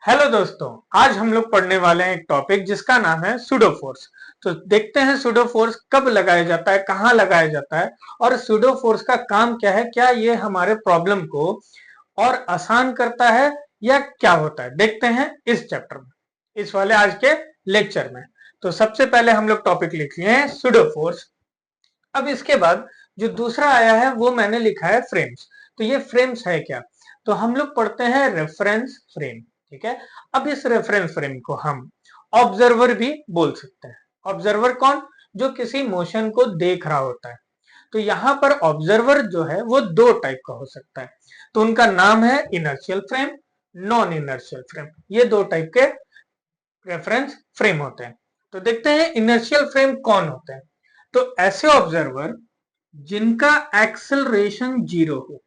Hello दोस्तों, आज हम लोग पढ़ने वाले हैं एक टॉपिक जिसका नाम है सूडो फोर्स। तो देखते हैं सूडो फोर्स कब लगाया जाता है, कहाँ लगाया जाता है और सूडो फोर्स का काम क्या है। क्या ये हमारे प्रॉब्लम को और आसान करता है या क्या होता है, देखते हैं इस चैप्टर में, इस वाले आज के लेक्चर में। तो सबसे पहले हम लोग टॉपिक लिख लिए हैं सूडो फोर्स। अब इसके बाद जो दूसरा आया है वो मैंने लिखा है फ्रेम्स। तो ये फ्रेम्स है क्या, तो हम लोग पढ़ते हैं रेफरेंस फ्रेम। ठीक है, अब इस रेफरेंस फ्रेम को हम ऑब्जर्वर भी बोल सकते हैं। ऑब्जर्वर कौन, जो किसी मोशन को देख रहा होता है। तो यहां पर ऑब्जर्वर जो है वो दो टाइप का हो सकता है। तो उनका नाम है inertial frame, non inertial frame. ये दो टाइप के रेफरेंस फ्रेम होते हैं। तो देखते हैं इनर्शियल फ्रेम कौन होते हैं। तो ऐसे ऑब्जर्वर जिनका एक्सेलरेशन जीरो हो।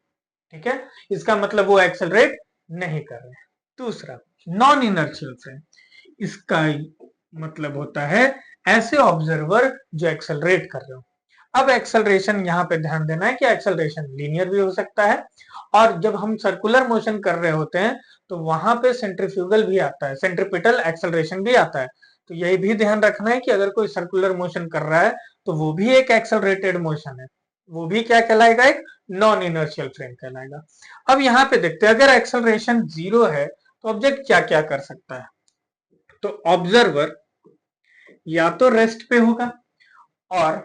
ठीक है, इसका मतलब वो एक्सेलरेट नहीं कर रहे हैं। दूसरा नॉन इनर्शियल फ्रेम, इसका मतलब होता है ऐसे ऑब्जर्वर जो एक्सेलरेट कर रहे हो। अब एक्सेलरेशन यहाँ पे ध्यान देना है कि एक्सेलरेशन लीनियर भी हो सकता है, और जब हम सर्कुलर मोशन कर रहे होते हैं तो वहां पे सेंट्रीफ्यूगल भी आता है, सेंट्रीपिटल एक्सेलरेशन भी आता है। तो यही भी ध्यान रखना है कि अगर कोई सर्कुलर मोशन कर रहा है तो वो भी एक एक्सेलरेटेड मोशन है, वो भी क्या कहलाएगा, एक नॉन इनर्शियल फ्रेम कहलाएगा। अब यहाँ पे देखते हैं अगर एक्सेलरेशन जीरो है तो ऑब्जेक्ट क्या क्या कर सकता है। तो ऑब्जर्वर या तो रेस्ट पे होगा और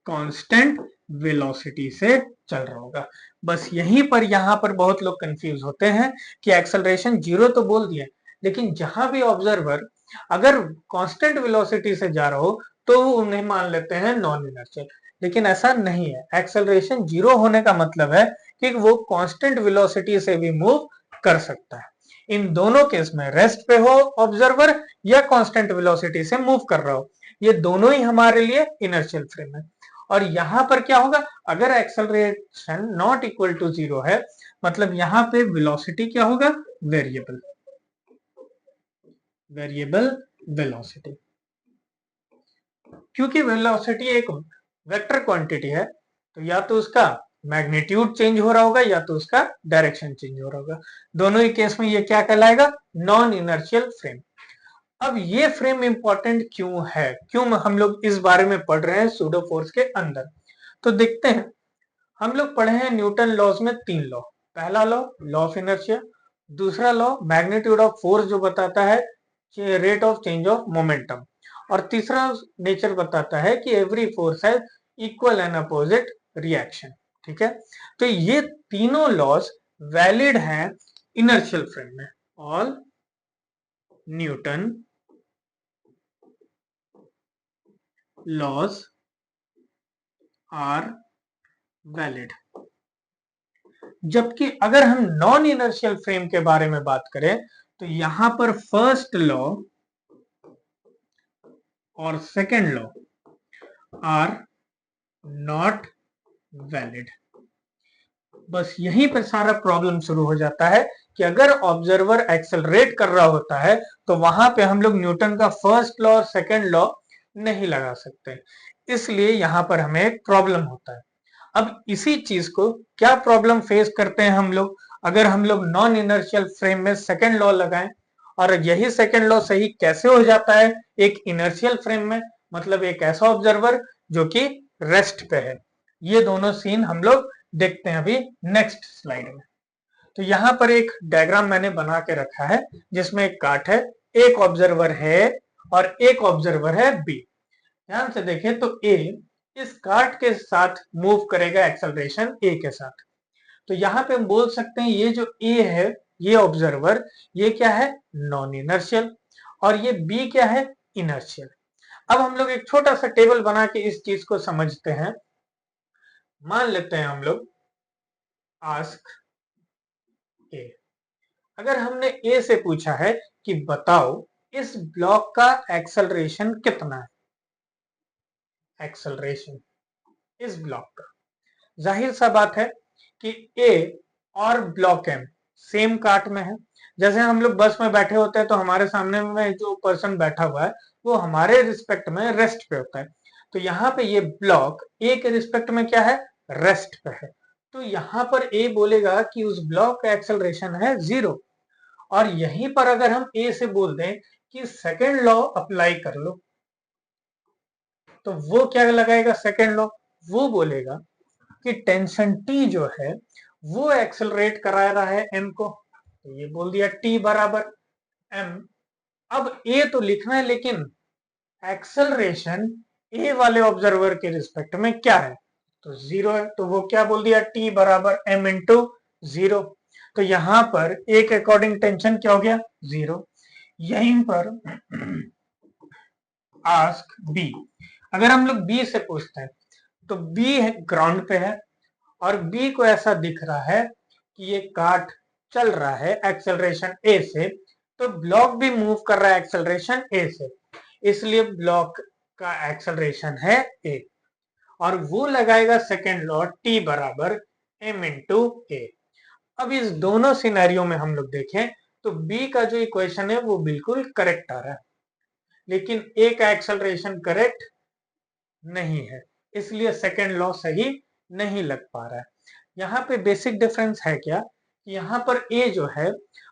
कांस्टेंट वेलोसिटी से चल रहा होगा। बस यहीं पर यहाँ पर बहुत लोग कंफ्यूज होते हैं कि एक्सेलरेशन जीरो तो बोल दिए, लेकिन जहां भी ऑब्जर्वर अगर कांस्टेंट वेलोसिटी से जा रहा हो तो उन्हें मान लेते हैं नॉन इनर्शियल। लेकिन ऐसा नहीं है, एक्सेलरेशन जीरो होने का मतलब है कि वो कांस्टेंट वेलोसिटी से भी मूव कर सकता है। इन दोनों केस में रेस्ट पे हो ऑब्जर्वर या कांस्टेंट वेलोसिटी से मूव कर रहा हो, ये दोनों ही हमारे लिए इनर्शियल फ्रेम है। और यहां पर क्या होगा, अगर acceleration not equal to zero है मतलब यहां पे वेलोसिटी क्या होगा, वेरिएबल, वेरिएबल वेलोसिटी। क्योंकि वेलोसिटी एक वेक्टर क्वांटिटी है तो या तो उसका मैग्नीट्यूड चेंज हो रहा होगा या तो उसका डायरेक्शन चेंज हो रहा होगा। दोनों ही केस में ये क्या कहलाएगा, नॉन इनर्शियल फ्रेम। अब ये फ्रेम इंपॉर्टेंट क्यों है, क्यों हम लोग इस बारे में पढ़ रहे हैं सूडो फोर्स के अंदर। तो देखते हैं, हम लोग पढ़े हैं न्यूटन लॉज में तीन लॉ। पहला लॉ, लॉ ऑफ इनर्शिया। दूसरा लॉ, मैग्नीट्यूड ऑफ फोर्स, जो बताता है rate of change of momentum. और तीसरा नेचर बताता है कि every force has equal and opposite reaction. ठीक है, तो ये तीनों लॉज वैलिड हैं इनर्शियल फ्रेम में। All Newton laws are valid. जबकि अगर हम नॉन इनर्शियल फ्रेम के बारे में बात करें तो यहां पर फर्स्ट लॉ और second law are not valid. बस यहीं पर सारा प्रॉब्लम शुरू हो जाता है कि अगर ऑब्जर्वर एक्सेलरेट कर रहा होता है तो वहां पे हम लोग न्यूटन का फर्स्ट लॉ और सेकेंड लॉ नहीं लगा सकते, इसलिए यहां पर हमें एक प्रॉब्लम होता है। अब इसी चीज को क्या प्रॉब्लम फेस करते हैं हम लोग, अगर हम लोग नॉन इनर्शियल फ्रेम में सेकेंड लॉ लगाएं, और यही सेकेंड लॉ सही कैसे हो जाता है एक इनर्शियल फ्रेम में, मतलब एक ऐसा ऑब्जर्वर जो कि रेस्ट पे है। ये दोनों सीन हम लोग देखते हैं अभी नेक्स्ट स्लाइड में। तो यहाँ पर एक डायग्राम मैंने बना के रखा है जिसमें एक काट है, एक ऑब्जर्वर है और एक ऑब्जर्वर है बी। ध्यान से देखें तो ए इस कार्ट के साथ मूव करेगा एक्सेलरेशन ए के साथ। तो यहाँ पे हम बोल सकते हैं ये जो ए है, ये ऑब्जर्वर, ये क्या है, नॉन इनर्शियल, और ये बी क्या है, इनर्शियल। अब हम लोग एक छोटा सा टेबल बना के इस चीज को समझते हैं। मान लेते हैं हम लोग आस्क ए, अगर हमने ए से पूछा है कि बताओ इस ब्लॉक का एक्सेलरेशन कितना है, एक्सेलरेशन इस ब्लॉक का, जाहिर सा बात है कि ए और ब्लॉक एम सेम कार्ट में है। जैसे हम लोग बस में बैठे होते हैं तो हमारे सामने में जो पर्सन बैठा हुआ है वो हमारे रिस्पेक्ट में रेस्ट पे होता है। तो यहाँ पे ये ब्लॉक ए के रिस्पेक्ट में क्या है, रेस्ट पे है। तो यहां पर ए बोलेगा कि उस ब्लॉक का एक्सेलरेशन है 0, और यहीं पर अगर हम ए से बोल दें कि सेकेंड लॉ अप्लाई कर लो, तो वो क्या लगाएगा सेकेंड लॉ? वो बोलेगा कि टेंशन टी जो है वो एक्सेलरेट करा रहा है एम को, तो ये बोल दिया टी बराबर एम। अब ए तो लिखना है, लेकिन एक्सेलरेशन ए वाले ऑब्जर्वर के रिस्पेक्ट में क्या है? तो 0 है, तो वो क्या बोल दिया टी बराबर एम इंटू 0। तो यहां पर ए के अकॉर्डिंग टेंशन क्या हो गया? 0। यहीं पर आस्क बी, अगर हम लोग बी से पूछते हैं तो बी ग्राउंड पे है और बी को ऐसा दिख रहा है कि ये काट चल रहा है एक्सेलरेशन ए से, तो ब्लॉक भी मूव कर रहा है एक्सेलरेशन ए से, इसलिए ब्लॉक का एक्सेलरेशन है ए, और वो लगाएगा सेकेंड लॉ टी बराबर एम इंटू ए। अब इस दोनों सिनेरियो में हम लोग देखें तो बी का जो इक्वेशन है वो बिल्कुल करेक्ट आ रहा है, लेकिन ए का एक्सेलरेशन करेक्ट नहीं है, इसलिए सेकेंड लॉ सही नहीं लग पा रहा है। यहाँ पे बेसिक डिफरेंस है क्या कि यहाँ पर ए जो है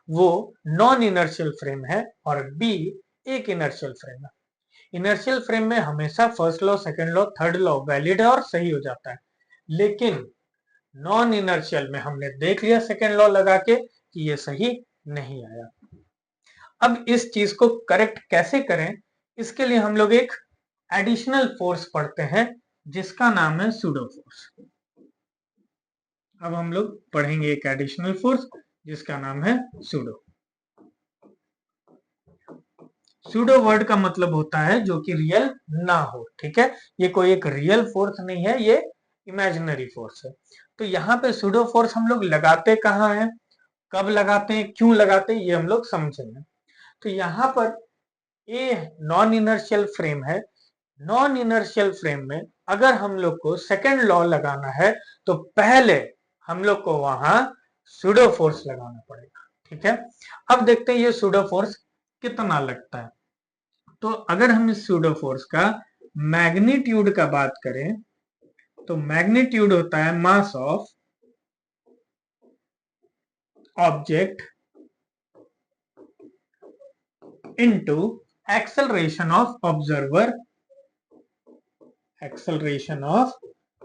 वो नॉन इनर्शियल फ्रेम है और बी एक इनर्शियल फ्रेम है। इनर्शियल फ्रेम में हमेशा first law, second law, third law valid है और सही हो जाता है, लेकिन नॉन इनर्शियल में हमने देख लिया सेकेंड लॉ लगा के कि ये सही नहीं आया। अब इस चीज को करेक्ट कैसे करें, इसके लिए हम लोग एक एडिशनल फोर्स पढ़ते हैं जिसका नाम है सूडो फोर्स। अब हम लोग पढ़ेंगे एक एडिशनल फोर्स जिसका नाम है सूडो। सूडो वर्ड का मतलब होता है जो कि रियल ना हो, ठीक है, ये कोई एक रियल फोर्स नहीं है, ये इमेजिनरी फोर्स है। तो यहाँ पे सूडो फोर्स हम लोग लगाते कहाँ हैं, कब लगाते हैं, क्यों लगाते हैं, ये हम लोग समझेंगे। तो यहाँ पर ए नॉन इनर्शियल फ्रेम है, नॉन इनर्शियल फ्रेम में अगर हम लोग को सेकेंड लॉ लगाना है तो पहले हम लोग को वहां सूडो फोर्स लगाना पड़ेगा, ठीक है। अब देखते हैं ये सूडो फोर्स कितना लगता है। तो अगर हम इस सूडो फोर्स का मैग्नीट्यूड का बात करें तो मैग्नीट्यूड होता है mass of object into acceleration of observer, acceleration of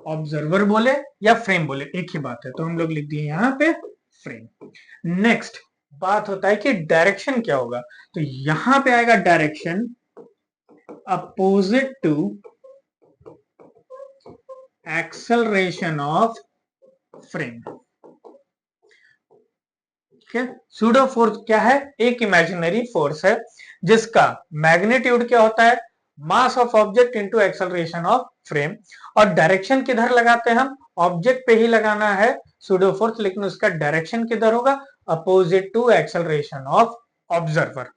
observer बोले या फ्रेम बोले एक ही बात है, तो हम लोग लिख दिए यहां पे फ्रेम। नेक्स्ट बात होता है कि डायरेक्शन क्या होगा, तो यहां पे आएगा direction opposite to acceleration of frame, ठीक है। सूडो फोर्स क्या है? एक इमेजिनरी फोर्स है जिसका मैग्नीट्यूड क्या होता है? Mass of object into acceleration of frame, और डायरेक्शन किधर लगाते हैं हम? ऑब्जेक्ट पे ही लगाना है सूडो फोर्स, लेकिन उसका डायरेक्शन किधर होगा? Opposite to acceleration of observer.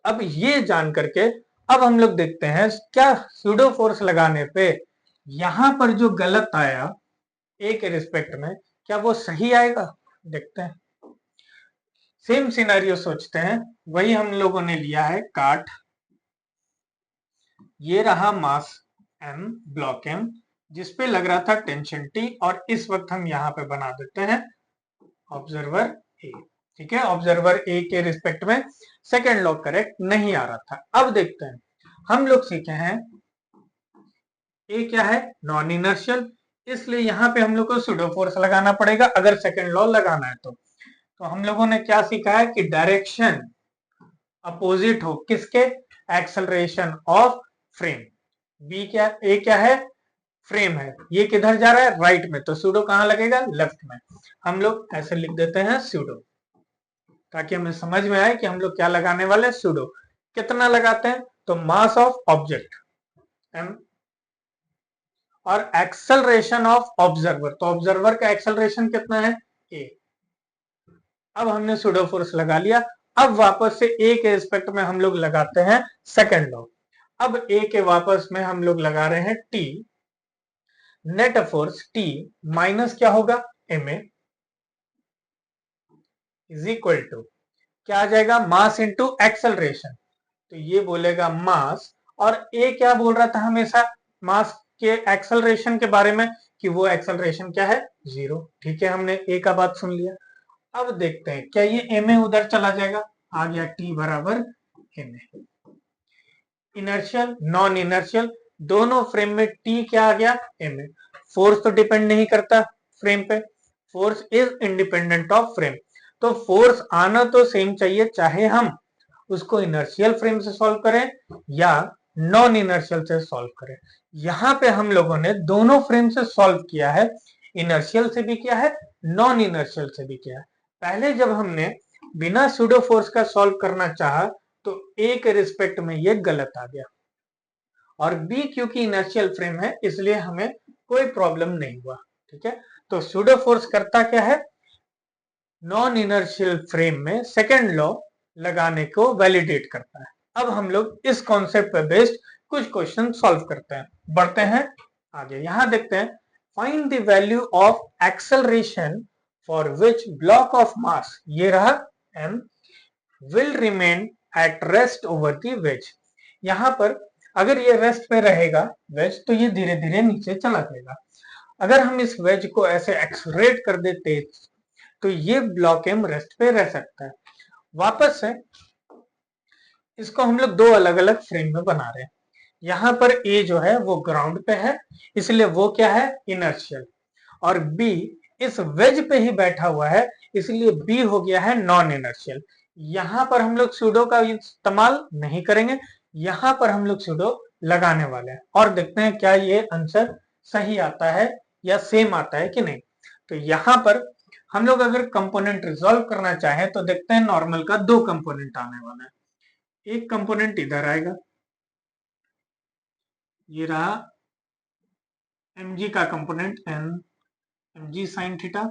अब ये जान करके अब हम लोग देखते हैं क्या सूडो फोर्स लगाने पे यहां पर जो गलत आया ए के रिस्पेक्ट में क्या वो सही आएगा? देखते हैं। सेम सिनेरियो सोचते हैं, वही हम लोगों ने लिया है काट, ये रहा मास एम, ब्लॉक एम, जिसपे लग रहा था टेंशन टी, और इस वक्त हम यहाँ पे बना देते हैं ऑब्जर्वर ए, ठीक है। ऑब्जर्वर ए के रिस्पेक्ट में सेकेंड लॉ करेक्ट नहीं आ रहा था। अब देखते हैं, हम लोग सीखे हैं ए क्या है? नॉन इनर्शियल, इसलिए यहाँ पे हम लोग को सूडो फोर्स लगाना पड़ेगा अगर सेकेंड लॉ लगाना है तो हम लोगों ने क्या सीखा है कि डायरेक्शन अपोजिट हो किसके? Acceleration of frame. बी क्या, ए क्या है? फ्रेम है, ये किधर जा रहा है? राइट में, तो सूडो कहां लगेगा? लेफ्ट में। हम लोग ऐसे लिख देते हैं सूडो, ताकि हमें समझ में आए कि हम लोग क्या लगाने वाले हैं। सूडो कितना लगाते हैं? तो मास ऑफ ऑब्जेक्ट एम और एक्सेलरेशन ऑफ ऑब्जर्वर, तो ऑब्जर्वर का एक्सेलरेशन कितना है? ए। अब हमने सूडो फोर्स लगा लिया, अब वापस से ए के रिस्पेक्ट में हम लोग लगाते हैं सेकेंड लॉ। अब ए के वापस में हम लोग लगा रहे हैं T, net force T minus क्या होगा? M A is equal to क्या आ जाएगा? मास इंटू एक्सेलरेशन, तो ये बोलेगा मास, और ए क्या बोल रहा था हमेशा मास के एक्सेलरेशन के बारे में कि वो एक्सेलरेशन क्या है, 0। ठीक है, हमने ए का बात सुन लिया। अब देखते हैं क्या ये एम ए उधर चला जाएगा, आ गया टी बराबर M A. Inertial non inertial दोनों फ्रेम में टी क्या आ गया, एम ए। फोर्स तो डिपेंड नहीं करता फ्रेम पे, force is independent of frame. तो फोर्स आना तो सेम चाहिए, चाहे हम उसको इनर्शियल फ्रेम से सॉल्व करें या नॉन इनर्शियल से सॉल्व करें। यहां पे हम लोगों ने दोनों फ्रेम से सॉल्व किया है, इनर्शियल से भी किया है, नॉन इनर्शियल से भी किया है। पहले जब हमने बिना सूडो फोर्स का सॉल्व करना चाहा तो ए के रिस्पेक्ट में ये गलत आ गया, और बी क्योंकि इनर्शियल फ्रेम है इसलिए हमें कोई प्रॉब्लम नहीं हुआ। ठीक है, तो सूडो फोर्स करता क्या है, नॉन इनर्शियल फ्रेम में सेकेंड लॉ लगाने को वैलिडेट करता है। अब हम लोग इस कॉन्सेप्ट पे बेस्ड कुछ क्वेश्चन सॉल्व करते हैं, बढ़ते हैं आगे। यहां देखते हैं, find the value of acceleration for which block of mass, ये रहा m, will remain at rest over the ways. यहां पर अगर ये रेस्ट पे रहेगा वेज तो ये धीरे धीरे नीचे चला जाएगा। अगर हम इस वेज को ऐसे एक्सलरेट कर देते तो ये ब्लॉक एम रेस्ट पे रह सकता है। वापस से इसको हम लोग दो अलग अलग फ्रेम में बना रहे हैं। यहां पर ए जो है वो ग्राउंड पे है इसलिए वो क्या है, इनर्शियल, और बी इस वेज पे ही बैठा हुआ है इसलिए बी हो गया है नॉन इनर्शियल। यहां पर हम लोग सूडो का इस्तेमाल नहीं करेंगे, यहां पर हम लोग सूडो लगाने वाले हैं और देखते हैं क्या ये आंसर सही आता है या सेम आता है कि नहीं। तो यहां पर हम लोग अगर कंपोनेंट रिजॉल्व करना चाहें तो देखते हैं नॉर्मल का दो कंपोनेंट आने वाला है। एक कंपोनेंट इधर आएगा, ये रहा mg का component n mg sine theta,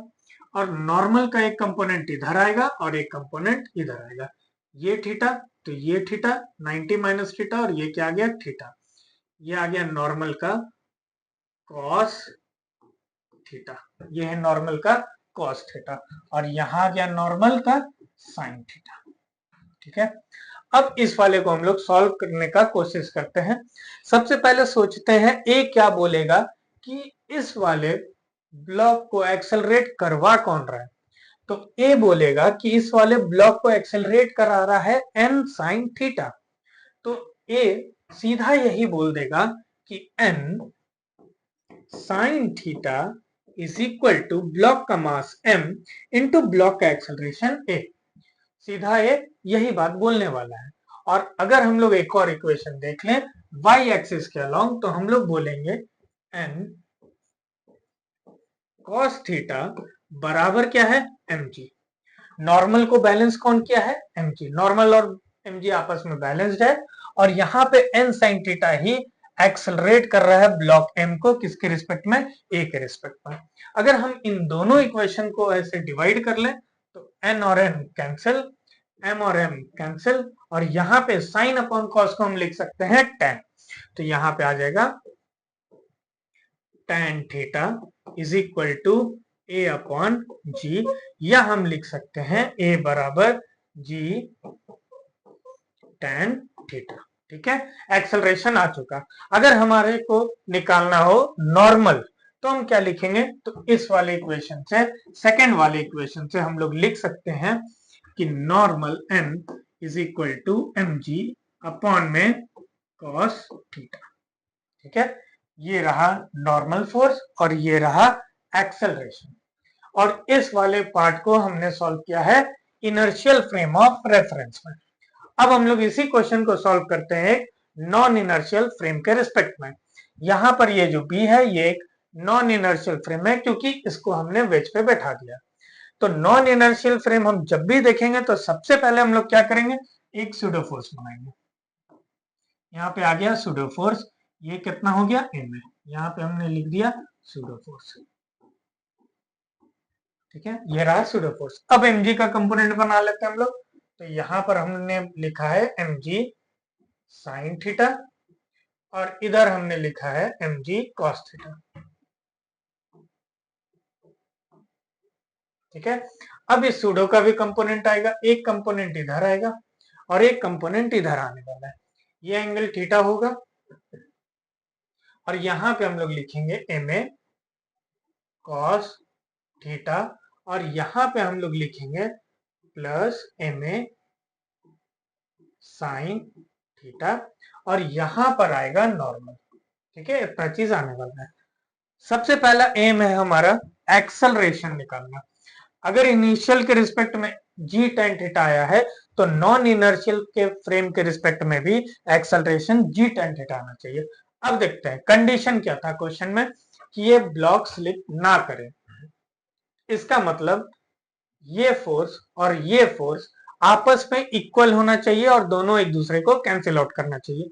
और नॉर्मल का एक कंपोनेंट इधर आएगा और एक कंपोनेंट इधर आएगा, ये थीटा तो ये थीटा 90 माइनस थीटा, और ये क्या आ गया, थीटा। ये आ गया नॉर्मल का कॉस थीटा, ये है नॉर्मल का कॉस थीटा, और यहां आ गया नॉर्मल का साइन थीटा। ठीक है, अब इस वाले को हम लोग सॉल्व करने का कोशिश करते हैं। सबसे पहले सोचते हैं ए क्या बोलेगा कि इस वाले ब्लॉक को एक्सेलरेट करवा कौन रहा है। तो ए बोलेगा कि इस वाले ब्लॉक को एक्सेलरेट करा रहा है एन साइन थीटा। तो ए सीधा यही बोल देगा कि N sine theta is equal to block का मास m इंटू ब्लॉक का एक्सेलरेशन a। सीधा ये यही बात बोलने वाला है। और अगर हम लोग एक और इक्वेशन देख लें y एक्सिस के अलोंग तो हम लोग बोलेंगे n cos थीटा बराबर क्या है, mg। नॉर्मल को बैलेंस कौन किया है, mg, नॉर्मल और mg आपस में बैलेंस्ड है, और यहाँ पे n sin थीटा ही एक्सेलरेट कर रहा है ब्लॉक m को, किसके रिस्पेक्ट में, a के रिस्पेक्ट में। अगर हम इन दोनों इक्वेशन को ऐसे डिवाइड कर लें तो n और n कैंसिल, m और m कैंसिल, और यहाँ पे साइन अपॉन कॉस को हम लिख सकते हैं tan। तो यहाँ पे आ जाएगा tan theta is equal to a upon g, या हम लिख सकते हैं a बराबर g tan थीटा। ठीक है, एक्सेलरेशन आ चुका। अगर हमारे को निकालना हो नॉर्मल तो हम क्या लिखेंगे, तो इस वाले इक्वेशन से, सेकेंड वाले इक्वेशन से हम लोग लिख सकते हैं कि normal n is equal to mg upon में cos थीटा। ठीक है, ये रहा नॉर्मल फोर्स और ये रहा एक्सेलरेशन, और इस वाले पार्ट को हमने सॉल्व किया है इनर्शियल फ्रेम ऑफ रेफरेंस में। अब हम लोग इसी क्वेश्चन को सॉल्व करते हैं नॉन इनर्शियल फ्रेम के रिस्पेक्ट में। यहां पर ये जो बी है ये एक नॉन इनर्शियल फ्रेम है क्योंकि इसको हमने वेज पे बैठा दिया। तो नॉन इनर्शियल फ्रेम हम जब भी देखेंगे तो सबसे पहले हम लोग क्या करेंगे, एक सूडो फोर्स बनाएंगे। यहाँ पे आ गया सूडो फोर्स, ये कितना हो गया m है, यहाँ पे हमने लिख दिया सूडो फोर्स। ठीक है, ये रहा सूडो फोर्स। अब mg का कंपोनेंट बना लेते हैं हम लोग। तो यहाँ पर हमने लिखा है mg साइन थीटा, और इधर हमने लिखा है mg cos थीटा। ठीक है, अब इस सूडो का भी कंपोनेंट आएगा, एक कंपोनेंट इधर आएगा और एक कंपोनेंट इधर आने वाला है, ये एंगल थीटा होगा, और यहां पे हम लोग लिखेंगे ma कॉस थीटा, और यहां पे हम लोग लिखेंगे प्लस ma साइन थीटा, और यहां पर आएगा नॉर्मल। ठीक है, इतना चीज आने वाला है। सबसे पहला एम है हमारा एक्सेलरेशन निकालना। अगर इनिशियल के रिस्पेक्ट में जी टेन थीटा आया है तो नॉन इनर्शियल के फ्रेम के रिस्पेक्ट में भी एक्सेलरेशन जी टेन थीटा आना चाहिए। अब देखते हैं कंडीशन क्या था क्वेश्चन में, कि ये ब्लॉक स्लिप ना करे। इसका मतलब ये फोर्स और ये फोर्स आपस में इक्वल होना चाहिए और दोनों एक दूसरे को कैंसिल आउट करना चाहिए,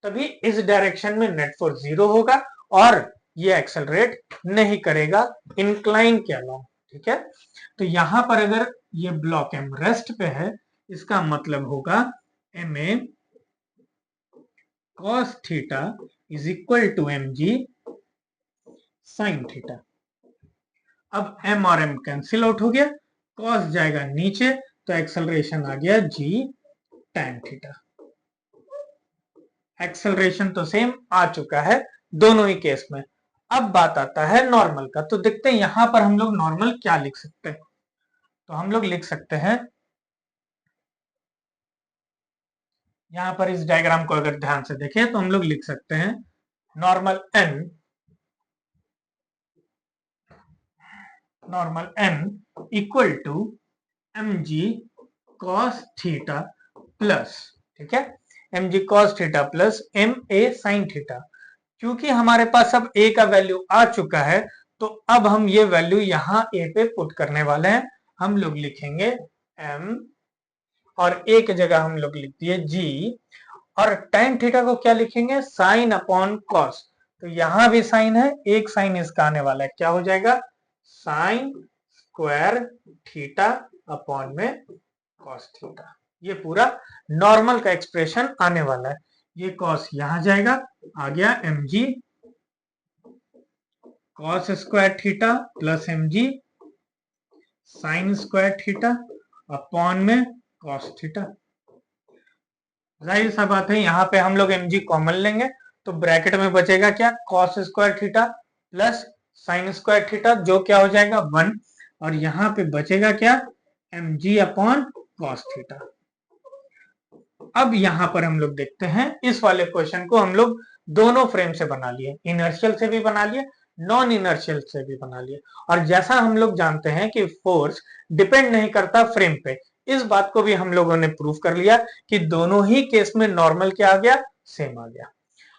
तभी इस डायरेक्शन में नेट फोर्स 0 होगा और ये एक्सेलरेट नहीं करेगा इंक्लाइन के अलावा। ठीक है, तो यहां पर अगर ये ब्लॉक एम रेस्ट पे है, इसका मतलब होगा M A cos theta is equal to M G sine theta. अब m और m कैंसिल आउट हो गया, कॉस जाएगा नीचे, तो एक्सेलरेशन आ गया g tan थीटा। एक्सेलरेशन तो सेम आ चुका है दोनों ही केस में। अब बात आता है नॉर्मल का, तो देखते हैं यहां पर हम लोग नॉर्मल क्या लिख सकते हैं। तो हम लोग लिख सकते हैं, यहां पर इस डायग्राम को अगर ध्यान से देखें तो हम लोग लिख सकते हैं normal n equal to M G cos theta plus, ठीक है, M G cos theta plus M A sine theta. क्योंकि हमारे पास अब ए का वैल्यू आ चुका है, तो अब हम ये वैल्यू यहां ए पे पुट करने वाले हैं। हम लोग लिखेंगे एम और ए की जगह हम लोग लिख दिए जी, और tan थीटा को क्या लिखेंगे, साइन अपॉन कॉस। तो यहां भी साइन है, एक साइन इसका आने वाला है, क्या हो जाएगा, साइन स्क्वायर थीटा अपॉन में कॉस थीटा। ये पूरा नॉर्मल का एक्सप्रेशन आने वाला है। ये कॉस यहां जाएगा, आ गया M G cos square theta plus M G sine square theta upon में कॉस थीटा। जाहिर सा बात है, यहाँ पे हम लोग एम जी कॉमन लेंगे, तो ब्रैकेट में बचेगा क्या, cos square theta plus sign square theta, जो क्या हो जाएगा 1, और यहाँ पे बचेगा क्या, M G upon cos theta. अब यहाँ पर हम लोग देखते हैं, इस वाले क्वेश्चन को हम लोग दोनों फ्रेम से बना लिए, इनर्शियल से भी बना लिए, नॉन इनर्शियल से भी बना लिए। और जैसा हम लोग जानते हैं कि फोर्स डिपेंड नहीं करता फ्रेम पे, इस बात को भी हम लोगों ने प्रूव कर लिया कि दोनों ही केस में नॉर्मल क्या आ गया, सेम आ गया।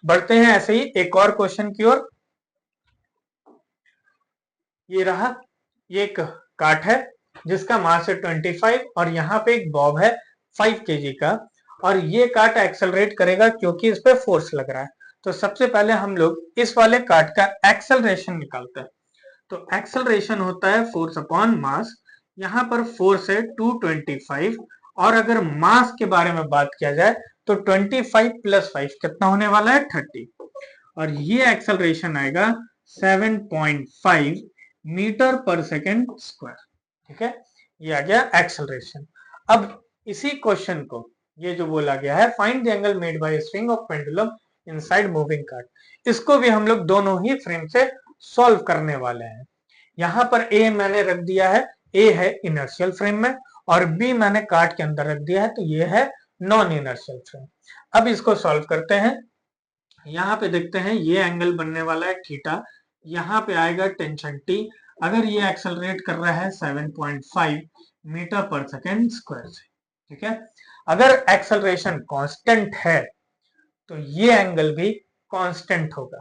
बढ़ते हैं ऐसे ही एक और क्वेश्चन की ओर। ये रहा, ये एक काट है जिसका मास है 25 और यहाँ पे एक बॉब है 5 केजी का, और ये काट एक्सेलरेट करेगा क्योंकि इस पे फोर्स लग रहा है। तो सबसे पहले हम लोग इस वाले काट का एक्सेलरेशन निकालते हैं। तो एक्सेलरेशन होता है फोर्स अपॉन मास। यहाँ पर फोर्स है 225, और अगर मास के बारे में बात किया जाए तो 25 प्लस 5 कितना होने वाला है, 30, और ये एक्सेलरेशन आएगा 7.5 मीटर पर सेकेंड स्क्वायर। ठीक है, ये आ गया एक्सेलरेशन। अब इसी क्वेश्चन को, ये जो बोला गया है find the angle made by swing of pendulum inside moving cart, इसको भी हम लोग दोनों ही फ्रेम से सॉल्व करने वाले हैं। यहां पर ए मैंने रख दिया है, ए है इनर्शियल फ्रेम में, और बी मैंने कार्ट के अंदर रख दिया है, तो ये है नॉन इनर्शियल फ्रेम। अब इसको सॉल्व करते हैं। यहाँ पे देखते हैं ये एंगल बनने वाला है थीटा, यहाँ पे आएगा टेंशन टी। अगर ये एक्सेलरेट कर रहा है 7.5 मीटर पर सेकेंड स्क्वायर से, ठीक है, अगर एक्सेलरेशन कांस्टेंट है तो ये एंगल भी कांस्टेंट होगा।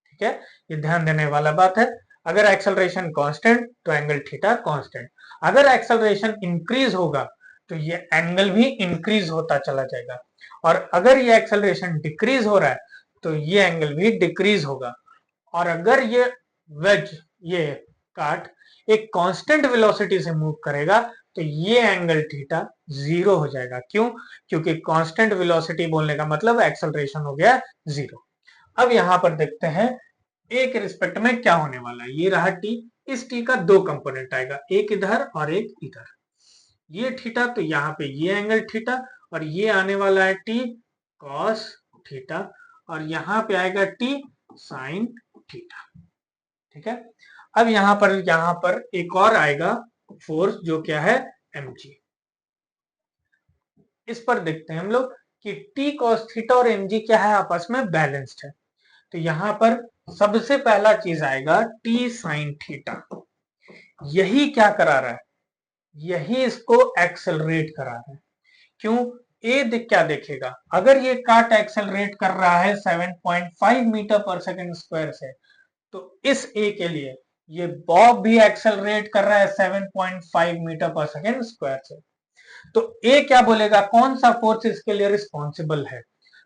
ठीक है, ये ध्यान देने वाला बात है। अगर एक्सेलरेशन कांस्टेंट तो एंगल थीटा कांस्टेंट, अगर एक्सेलरेशन इंक्रीज होगा तो ये एंगल भी इंक्रीज होता चला जाएगा, और अगर ये एक्सेलरेशन डिक्रीज हो रहा है तो ये एंगल भी डिक्रीज होगा। और अगर ये वेज, ये काट एक कांस्टेंट वेलोसिटी से मूव करेगा तो ये एंगल थीटा 0 हो जाएगा। क्यों, क्योंकि कांस्टेंट वेलोसिटी बोलने का मतलब एक्सेलरेशन हो गया 0। अब यहां पर देखते हैं ए के रिस्पेक्ट में क्या होने वाला है। ये रहा टी, इस टी का दो कंपोनेंट आएगा, एक इधर और एक इधर। ये थीटा, तो यहाँ पे ये एंगल थीटा, और ये आने वाला है टी कॉस थीटा, और यहाँ पे आएगा टी साइन थीटा। ठीक है, अब यहाँ पर एक और आएगा फोर्स जो क्या है mg। इस पर देखते हैं हम लोग कि t cos थीटा और mg क्या है आपस में बैलेंस्ड है। तो यहाँ पर सबसे पहला चीज आएगा t sin थीटा। यही क्या करा रहा है, यही इसको एक्सेलरेट करा रहा है। क्यों, क्या देखेगा, अगर ये काट एक्सेलरेट कर रहा है 7.5 मीटर पर सेकंड स्क्वायर से, तो इस ए के लिए ये बॉब भी एक्सेलरेट कर रहा है 7.5 मीटर पर सेकंड स्क्वायर से। तो ए क्या बोलेगा, कौन सा फोर्स इसके लिए रिस्पॉन्सिबल है,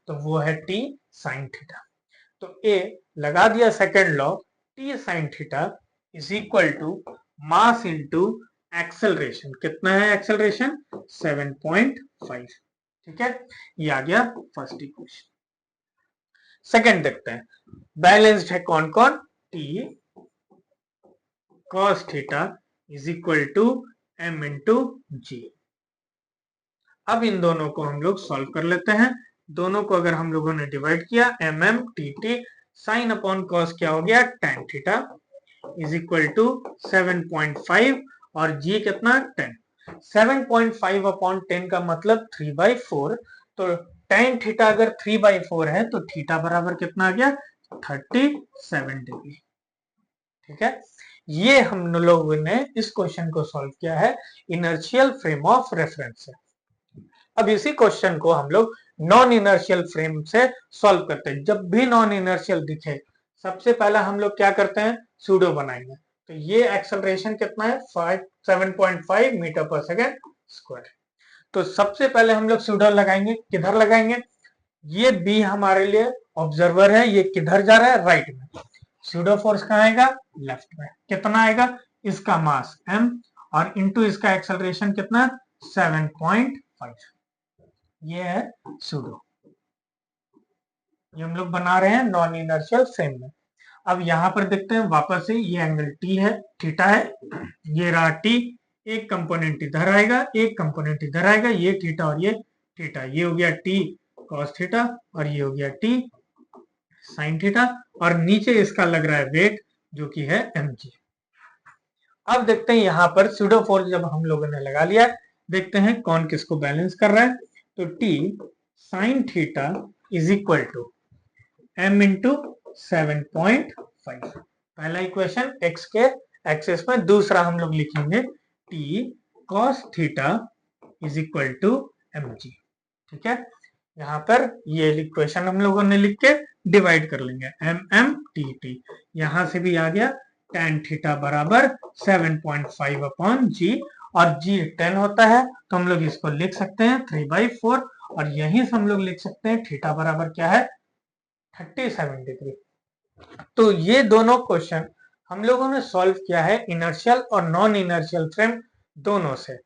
तो वो है टी साइन थीटा। तो ए लगा दिया second law, T sine theta is equal to mass into acceleration. कितना है एक्सेलरेशन, 7.5। ठीक है, ये आ गया फर्स्ट इक्वेशन। सेकंड देखते हैं, बैलेंस्ड है कौन कौन, T cos theta is equal to m into g. अब इन दोनों को हम लोग सॉल्व कर लेते हैं। दोनों को अगर हम लोगों ने डिवाइड किया, mm tt sine upon cos क्या हो गया, tan theta is equal to 7.5 और g कितना 10। 7.5 अपॉन 10 का मतलब 3/4। तो tan थीटा अगर 3/4 है तो थीटा बराबर कितना आ गया, 37 डिग्री। ठीक है, ये हम लोगों ने इस क्वेश्चन को सॉल्व किया है इनर्शियल फ्रेम ऑफ रेफरेंस से। अब इसी क्वेश्चन को हम लोग नॉन इनर्शियल फ्रेम से सॉल्व करते हैं। जब भी नॉन इनर्शियल दिखे, सबसे पहला हम लोग क्या करते हैं, सूडो बनाएंगे। तो ये एक्सेलरेशन कितना है, 7.5 मीटर पर सेकेंड स्क्वायर। तो सबसे पहले हम लोग सूडो लगाएंगे। किधर लगाएंगे, ये बी हमारे लिए ऑब्जर्वर है, ये किधर जा रहा है, राइट में। सूडो फोर्स कहाँ आएगा, लेफ्ट में। कितना आएगा, इसका मास m और इंटू इसका एक्सेलरेशन कितना, 7.5। ये है सूडो। ये हम लोग बना रहे हैं नॉन इनर्शियल फ्रेम में। अब यहां पर देखते हैं वापस से, ये एंगल टी है, थीटा है, ये रहा टी। एक कंपोनेंट इधर आएगा, एक कंपोनेंट इधर आएगा, ये थीटा और ये थीटा। ये हो गया टी कॉस थीटा और ये हो गया टी साइन थीटा, और नीचे इसका लग रहा है वेट जो कि है mg। अब देखते हैं यहाँ पर सूडो फोर्स जब हम लोगों ने लगा लिया, देखते हैं कौन किसको बैलेंस कर रहा है। तो t sine theta is equal to m into 7.5। पहला इक्वेशन x के एक्सिस में, दूसरा हम लोग लिखेंगे t cos theta is equal to mg। ठीक है, यहाँ पर ये इक्वेशन हम लोगों ने लिख के डिवाइड कर लेंगे, mm tt। यहां से भी आ गया tan थीटा बराबर 7.5 अपॉन g, और g 10 होता है तो हम लोग इसको लिख सकते हैं 3/4, और यहीं से हम लोग लिख सकते हैं थीटा बराबर क्या है, 37 डिग्री। तो ये दोनों क्वेश्चन हम लोगों ने सॉल्व किया है इनर्शियल और नॉन इनर्शियल फ्रेम दोनों से।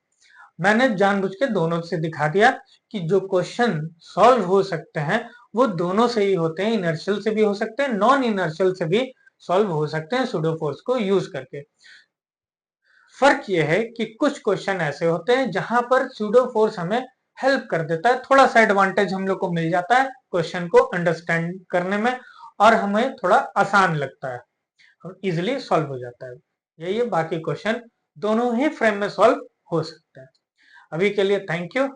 मैंने जानबूझ के दोनों से दिखा दिया कि जो क्वेश्चन सॉल्व हो सकते हैं वो दोनों से ही होते हैं, इनर्शियल से भी हो सकते हैं, नॉन इनर्शियल से भी सॉल्व हो सकते हैं सूडो फोर्स को यूज करके। फर्क ये है कि कुछ क्वेश्चन ऐसे होते हैं जहां पर सूडो फोर्स हमें हेल्प कर देता है, थोड़ा सा एडवांटेज हम लोग को मिल जाता है क्वेश्चन को अंडरस्टैंड करने में, और हमें थोड़ा आसान लगता है, इजिली सॉल्व हो जाता है। यही है, बाकी क्वेश्चन दोनों ही फ्रेम में सॉल्व हो सकता है। अभी के लिए थैंक यू।